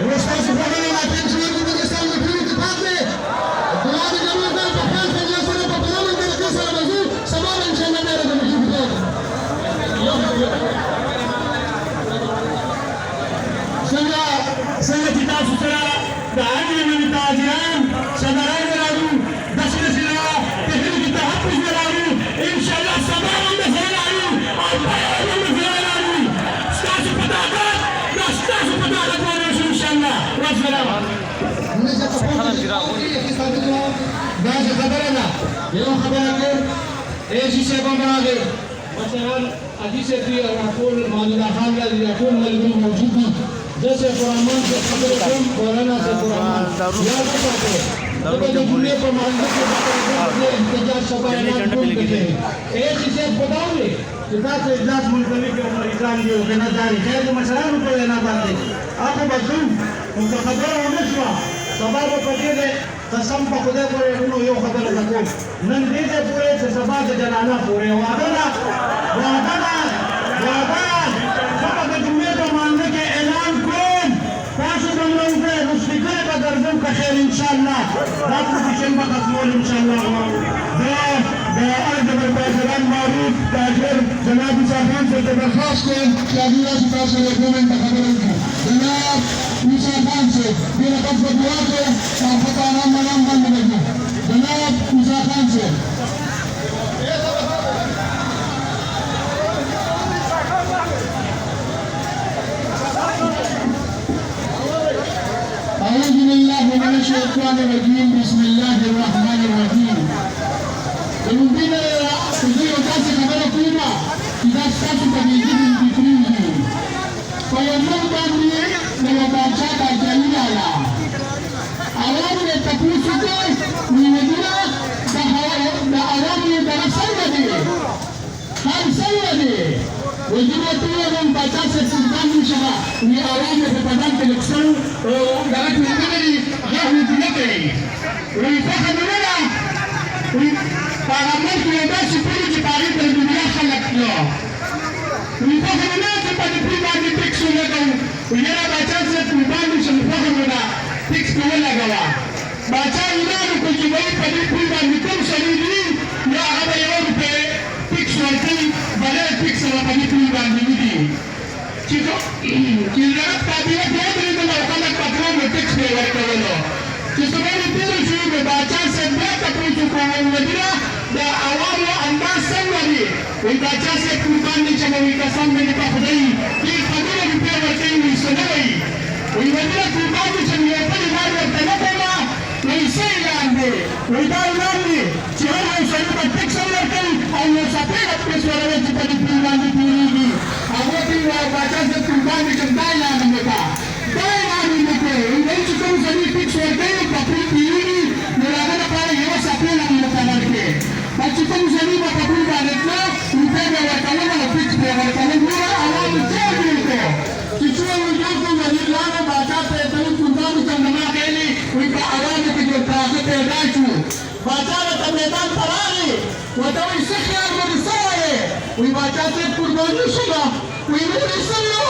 واستاذ فلان ما كانش يرضى بالاسلام في الاتفاق الدولار جميل ده بحال في الناس ولا بطلان من الكسر مزول سمار ان شاء الله ده اللي بيجيب ده سنة تاسو سره د عادل من تاجران صدران ورارو دشت سره تحريك التحفظ ورارو ان شاء الله سبا هم فرارو او بيان هم فرارو استاسو پتاکات استاسو پتاکات ورسو ان شاء الله والسلام ماشي خبرنا اليوم خبرنا ايش الشيء بمراغي مثلا حديث في الرسول مولانا خان الذي يكون موجود जैसे कुरान से खबर कम कोरोना से कुरान याद रखो तो दुनिया पर मानने के बाद इंतजार सफाई एक चीज बताओगे कितना से इजलास मुल्तवी के ऊपर इस्लाम की होना जारी है तो मसला को लेना पाते आपको बदलूं उनका खबर होने शुआ सभा को पति ने कसम पकड़े पूरे उन्होंने यो खबर रखो नंदी से पूरे से सभा से जनाना पूरे वादा ना सब दुनिया पर मानने के ऐलान درجم كخير ان شاء الله لا تفشل بخصمون ان شاء الله ده أرجب الباشران معروف تاجر جناب صاحبان سے درخواست کو شادیہ ستاس سے گورنمنٹ خبروں کو جناب صاحبان سے یہ رقم کو دعا کو پتہ نام بند لگو جناب صاحبان سے أعوذ بالله من الشيطان الرجيم بسم الله الرحمن الرحيم. Kemudian tujuh kasih kepada kita tidak satu pemimpin diterima. Kalau memang dia membaca bacaannya, awam yang terputus itu mengira bahawa awam yang berasal dari وجدوا طيبا باتاس السلطان شبا ni awam yang berpadang telekson dalam negeri yang dilakukan. Mereka mana? Para mereka yang sepuluh jepari terdunia halaknya. Mereka mana seperti pribadi teksun itu. Mereka baca sesuatu semua mana teks kau lagawa. Baca ini aku jibai pada pribadi kau sendiri ya apa yang orang teks nanti balik teks apa ni pribadi ini. Kita tadi apa yang kita lakukan patron teks lewat kalau. Kita baru itu baca sebentar tapi cukup mengira dah awal anda sendiri. Baca sekurban ni cuma kita sambil kita berdai. Kita kadang kita berdai ni sendiri. Mengira kurban ni cuma kita berdai telah Naiseilande, Nidalande, Chihana Usaluka Texamarkan, and Sapera Peswara to the Pulani Puri. I want you to watch us to manage a dialogue in the car. Dialogue in the car, and then to come to the picture again, Papu Puri, the Ravana Yava Sapera in the Panake. But to come to the Papu Panaka, we pay our Kalama picture, our Kalamura, I want to tell you there. To show you the Lana Bata, the Pundam and the Makeli, we got around the Dachu. Bajara Tamedan Parani, whatever is second, we Bajate Purbanusula, we will listen.